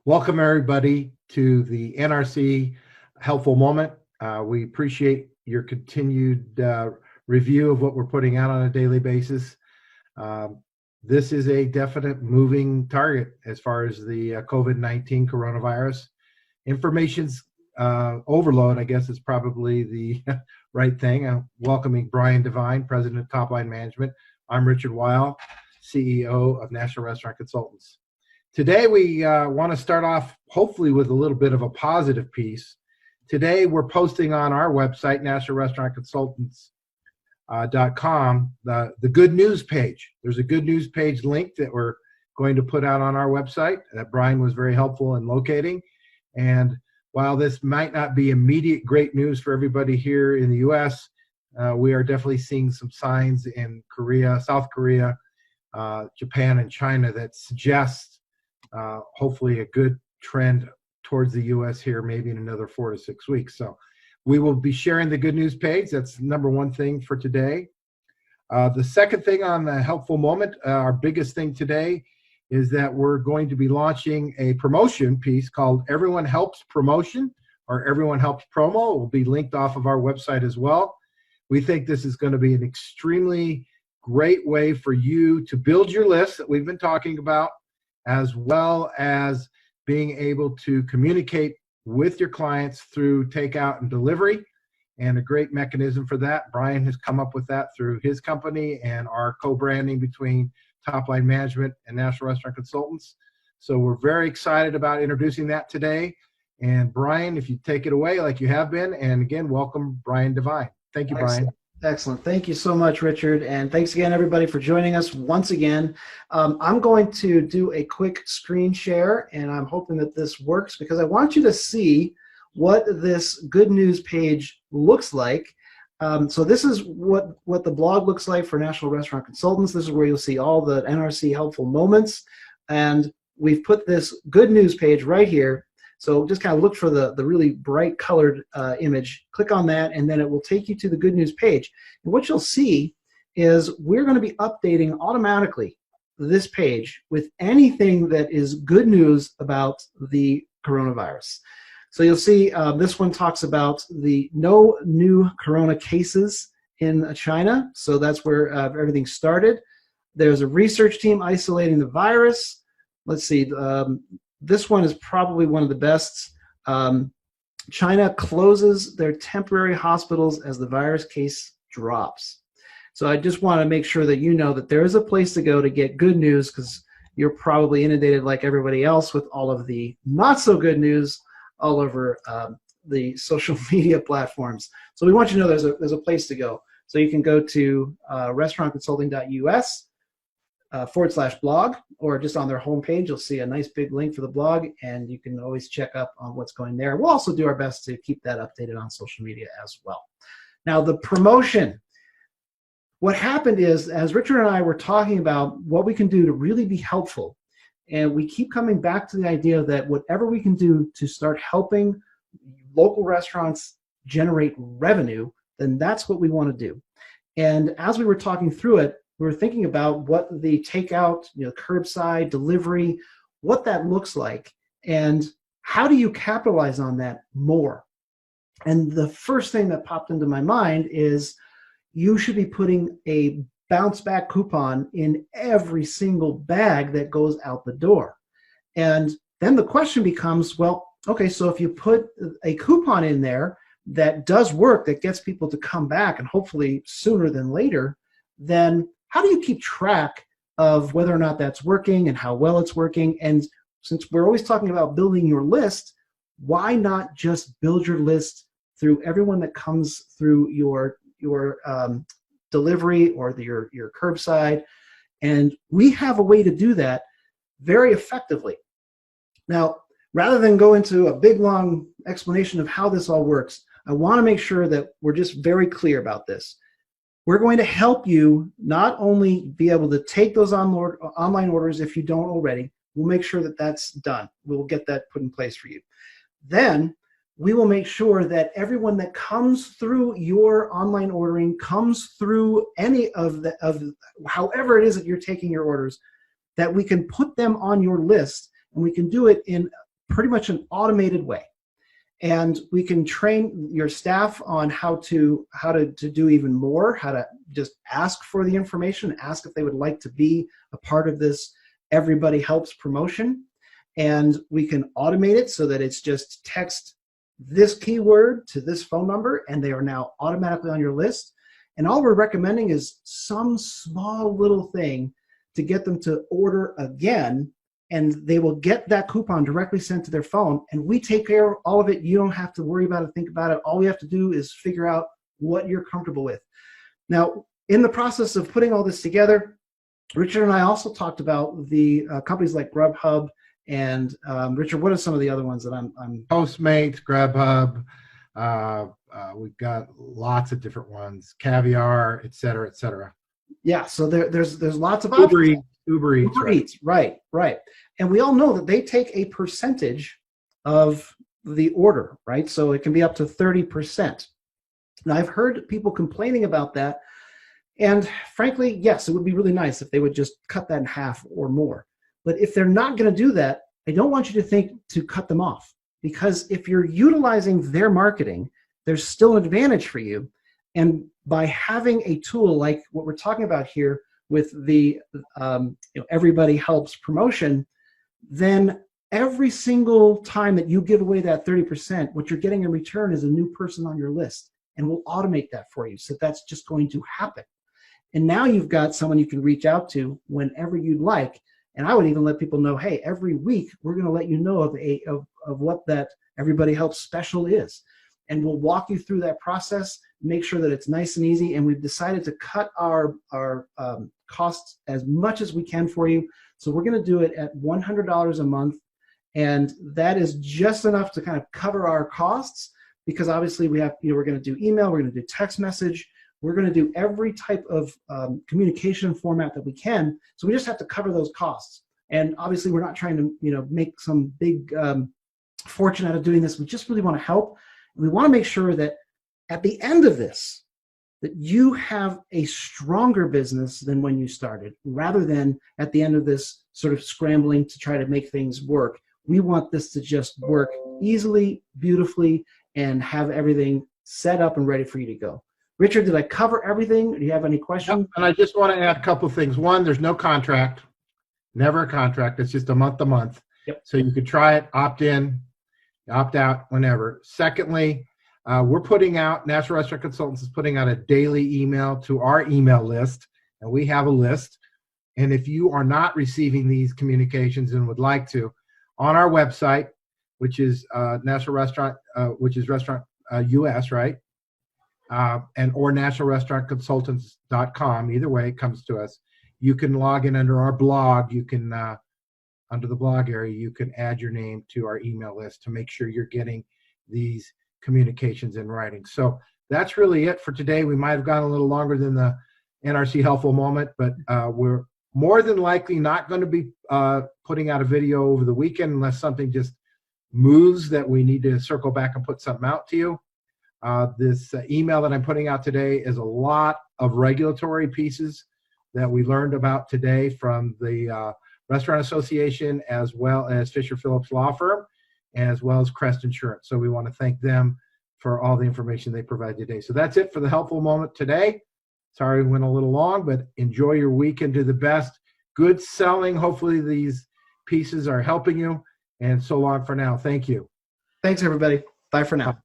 Welcome everybody to the NRC Helpful Moment. We appreciate your continued review of what we're putting out on a daily basis. This is a definite moving target as far as the COVID-19 coronavirus. Information's overload, I guess, is probably the right thing. I'm welcoming Brian Devine, President of Top Line Management. I'm Richard Weil, CEO of National Restaurant Consultants. Today, we want to start off hopefully with a little bit of a positive piece. Today, we're posting on our website, nationalrestaurantconsultants.com, the good news page. There's a good news page link that we're going to put out on our website that Brian was very helpful in locating. And while this might not be immediate great news for everybody here in the U.S., we are definitely seeing some signs in Korea, South Korea, Japan, and China that suggest hopefully a good trend towards the U.S. here, maybe in another 4 to 6 weeks. So we will be sharing the good news page. That's number one thing for today. The second thing on the helpful moment, our biggest thing today is that we're going to be launching a promotion piece called Everyone Helps Promotion or Everyone Helps Promo. It will be linked off of our website as well. We think this is going to be an extremely great way for you to build your list that we've been talking about, as well as being able to communicate with your clients through takeout and delivery. And a great mechanism for that, Brian has come up with that through his company and our co-branding between Top Line Management and National Restaurant Consultants. So we're very excited about introducing that today. And Brian, if you take it away like you have been, and again, welcome Brian Devine. Thank you, Brian. Excellent. Thank you so much, Richard. And thanks again, everybody, for joining us once again. I'm going to do a quick screen share, and I'm hoping that this works because I want you to see what this good news page looks like. So this is what the blog looks like for National Restaurant Consultants. This is where you'll see all the NRC helpful moments. And we've put this good news page right here. So just kind of look for the really bright colored image, click on that, and then it will take you to the good news page. And what you'll see is we're going to be updating automatically this page with anything that is good news about the coronavirus. So you'll see this one talks about the no new corona cases in China. So that's where everything started. There's a research team isolating the virus. Let's see. This one is probably one of the best. China closes their temporary hospitals as the virus case drops. So I just want to make sure that you know that there is a place to go to get good news, because you're probably inundated like everybody else with all of the not so good news all over the social media platforms. So we want you to know there's a place to go. So you can go to restaurantconsulting.us /blog, or just on their homepage, you'll see a nice big link for the blog, and you can always check up on what's going there. We'll also do our best to keep that updated on social media as well. Now, the promotion. What happened is, as Richard and I were talking about what we can do to really be helpful, and we keep coming back to the idea that whatever we can do to start helping local restaurants generate revenue, then that's what we want to do. And as we were talking through it, we were thinking about what the takeout, curbside delivery, what that looks like, and how do you capitalize on that more? And the first thing that popped into my mind is you should be putting a bounce back coupon in every single bag that goes out the door. And then the question becomes, well, okay, so if you put a coupon in there that does work, that gets people to come back, and hopefully sooner than later, then how do you keep track of whether or not that's working and how well it's working? And since we're always talking about building your list, why not just build your list through everyone that comes through your delivery or your curbside? And we have a way to do that very effectively. Now, rather than go into a big, long explanation of how this all works, I want to make sure that we're just very clear about this. We're going to help you not only be able to take those online orders if you don't already. We'll make sure that that's done. We'll get that put in place for you. Then we will make sure that everyone that comes through your online ordering, comes through any of however it is that you're taking your orders, that we can put them on your list, and we can do it in pretty much an automated way. And we can train your staff on how to do even more, how to just ask for the information, ask if they would like to be a part of this Everybody Helps promotion. And we can automate it so that it's just text this keyword to this phone number, and they are now automatically on your list. And all we're recommending is some small little thing to get them to order again, and they will get that coupon directly sent to their phone, and we take care of all of it. You don't have to worry about it, think about it. All we have to do is figure out what you're comfortable with. Now, in the process of putting all this together, Richard and I also talked about the companies like Grubhub and Richard, what are some of the other ones that I'm Postmates, Grubhub, we've got lots of different ones, Caviar, et cetera, et cetera. Yeah, so there's lots of options. Uber Eats, right. And we all know that they take a percentage of the order, right? So it can be up to 30%. Now, I've heard people complaining about that. And frankly, yes, it would be really nice if they would just cut that in half or more. But if they're not going to do that, I don't want you to think to cut them off. Because if you're utilizing their marketing, there's still an advantage for you. And by having a tool like what we're talking about here with the Everybody Helps promotion, then every single time that you give away that 30%, what you're getting in return is a new person on your list. And we'll automate that for you. So that's just going to happen. And now you've got someone you can reach out to whenever you'd like. And I would even let people know, hey, every week we're going to let you know of what that Everybody Helps special is. And we'll walk you through that process, make sure that it's nice and easy. And we've decided to cut our costs as much as we can for you. So we're going to do it at $100 a month. And that is just enough to kind of cover our costs, because obviously we have, we're going to do email, we're going to do text message, we're going to do every type of communication format that we can. So we just have to cover those costs. And obviously we're not trying to, make some big fortune out of doing this. We just really want to help. We want to make sure that at the end of this, that you have a stronger business than when you started, rather than at the end of this sort of scrambling to try to make things work. We want this to just work easily, beautifully, and have everything set up and ready for you to go. Richard, did I cover everything? Do you have any questions? Yep. And I just want to add a couple of things. One, there's no contract, never a contract. It's just a month to month. Yep. So you could try it, opt in, opt out whenever. Secondly, we're putting out, National Restaurant Consultants is putting out a daily email to our email list, and we have a list. And if you are not receiving these communications and would like to, on our website, which is National Restaurant, which is Restaurant US, right? And or nationalrestaurantconsultants.com. Either way, it comes to us. You can log in under our blog. You can, under the blog area, you can add your name to our email list to make sure you're getting these communications in writing. So that's really it for today. We might have gone a little longer than the NRC Helpful Moment, but we're more than likely not going to be putting out a video over the weekend unless something just moves that we need to circle back and put something out to you. This email that I'm putting out today is a lot of regulatory pieces that we learned about today from the Restaurant Association, as well as Fisher Phillips Law Firm, as well as Crest Insurance. So we want to thank them for all the information they provide today. So that's it for the Helpful Moment today. Sorry we went a little long, but enjoy your weekend to the best. Good selling. Hopefully these pieces are helping you. And so long for now. Thank you. Thanks, everybody. Bye for now.